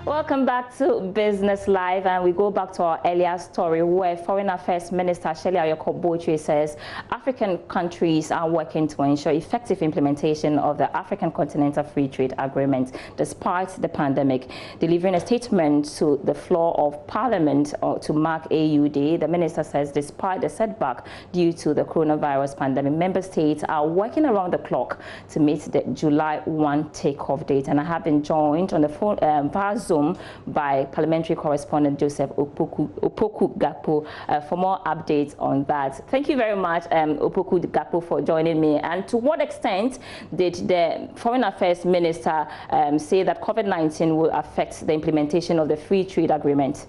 Welcome back to Business Live, and we go back to our earlier story where Foreign Affairs Minister Aboagye-Wiafe says African countries are working to ensure effective implementation of the African Continental Free Trade Agreement despite the pandemic. Delivering a statement to the floor of Parliament to mark AU Day, the minister says despite the setback due to the coronavirus pandemic, member states are working around the clock to meet the July 1 takeoff date. And I have been joined on the phone via Zoom by parliamentary correspondent Joseph Aboagye-Wiafe for more updates on that. Thank you very much, Aboagye-Wiafe, for joining me. And to what extent did the Foreign Affairs Minister say that COVID-19 will affect the implementation of the Free Trade Agreement?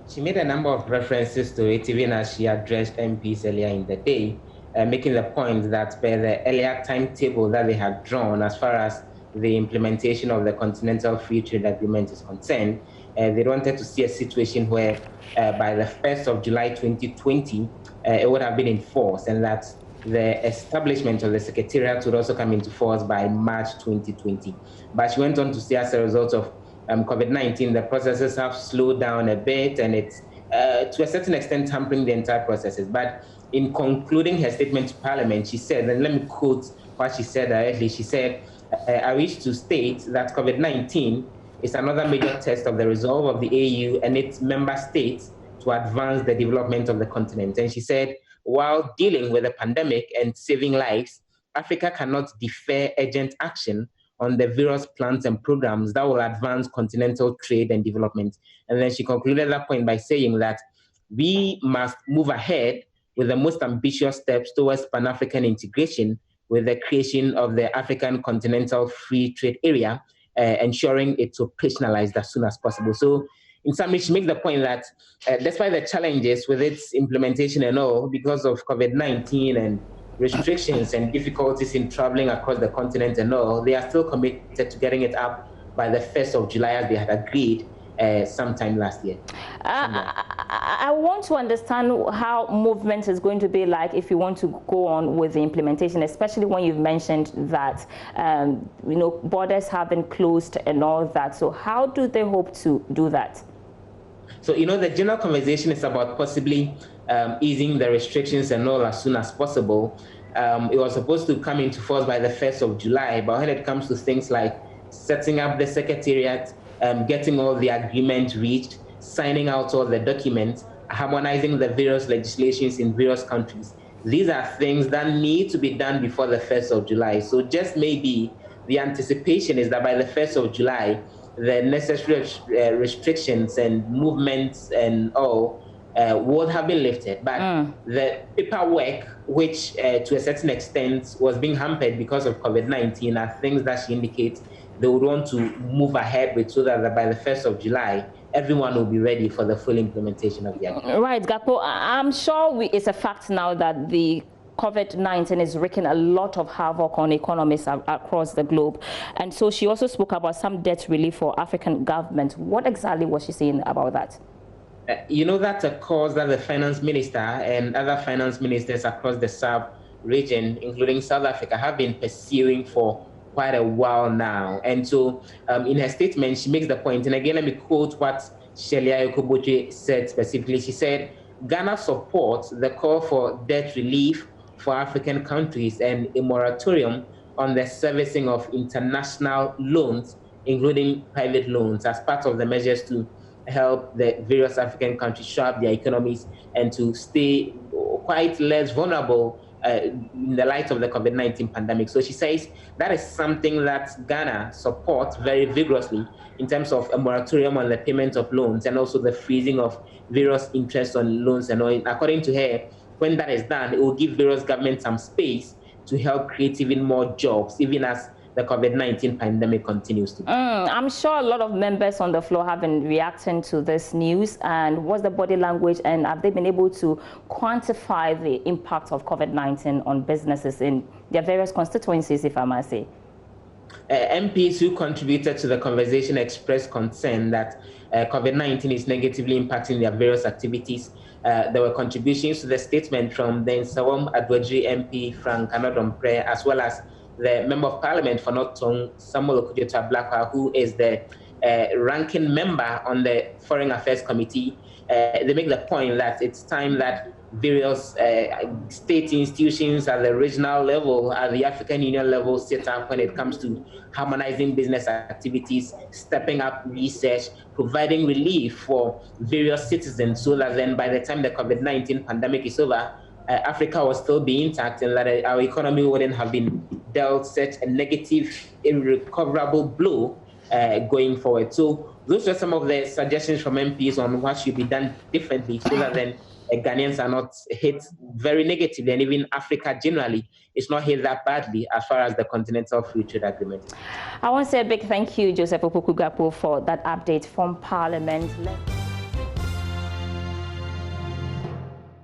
She made a number of references to it, even as she addressed MPs earlier in the day, making the point that by the earlier timetable that they had drawn as far as the implementation of the Continental Free Trade Agreement is concerned, they wanted to see a situation where by the 1st of July 2020, it would have been in force, and that the establishment of the Secretariat would also come into force by March 2020. But she went on to say as a result of COVID-19, the processes have slowed down a bit, and it's to a certain extent hampering the entire processes. But in concluding her statement to Parliament, she said, and let me quote what she said directly, she said, I wish to state that COVID-19 is another major test of the resolve of the AU and its member states to advance the development of the continent. And she said, while dealing with the pandemic and saving lives, Africa cannot defer urgent action on the various plans and programs that will advance continental trade and development. And then she concluded that point by saying that we must move ahead with the most ambitious steps towards Pan-African integration with the creation of the African Continental Free Trade Area, ensuring it's operationalized as soon as possible. So in summary, she makes the point that despite the challenges with its implementation and all, because of COVID-19 and restrictions and difficulties in traveling across the continent and all, they are still committed to getting it up by the 1st of July as they had agreed sometime last year. I want to understand how movement is going to be like if you want to go on with the implementation, especially when you've mentioned that borders have been closed and all that. So how do they hope to do that? So the general conversation is about possibly easing the restrictions and all as soon as possible. It was supposed to come into force by the 1st of July, but when it comes to things like setting up the Secretariat, getting all the agreements reached, signing out all the documents, harmonizing the various legislations in various countries. These are things that need to be done before the 1st of July. So just maybe the anticipation is that by the 1st of July, the necessary restrictions and movements and all would have been lifted. But the paperwork, which to a certain extent was being hampered because of COVID-19, are things that she indicates they would want to move ahead with, so that by the 1st of July, everyone will be ready for the full implementation of the agreement. Right, Gapo, I'm sure it's a fact now that the COVID-19 is wreaking a lot of havoc on economies across the globe. And so she also spoke about some debt relief for African governments. What exactly was she saying about that? That's a cause that the finance minister and other finance ministers across the sub-region, including South Africa, have been pursuing for quite a while now. And so in her statement, she makes the point, and again, let me quote what Aboagye-Wiafe said specifically. She said, Ghana supports the call for debt relief for African countries and a moratorium on the servicing of international loans, including private loans, as part of the measures to help the various African countries shore up their economies and to stay quite less vulnerable in the light of the COVID-19 pandemic. So she says that is something that Ghana supports very vigorously in terms of a moratorium on the payment of loans and also the freezing of various interest on loans. And all. According to her, when that is done, it will give various governments some space to help create even more jobs, even as the COVID-19 pandemic continues to be. I'm sure a lot of members on the floor have been reacting to this news. And what's the body language, and have they been able to quantify the impact of COVID-19 on businesses in their various constituencies, if I might say? MPs who contributed to the conversation expressed concern that COVID-19 is negatively impacting their various activities. There were contributions to the statement from the Nsawam Adwaji MP, Frank Anodompre, as well as the Member of Parliament for North Tongue, Samuel Okudzeto Ablakwa, who is the ranking member on the Foreign Affairs Committee, they make the point that it's time that various state institutions at the regional level, at the African Union level, set up when it comes to harmonizing business activities, stepping up research, providing relief for various citizens, so that then by the time the COVID-19 pandemic is over, Africa will still be intact, and that our economy wouldn't have been dealt such a negative, irrecoverable blow going forward. So those are some of the suggestions from MPs on what should be done differently, so that then Ghanaians are not hit very negatively, and even Africa generally is not hit that badly as far as the Continental Free Trade Agreement. I want to say a big thank you, Joseph Opoku-Gakpo, for that update from Parliament.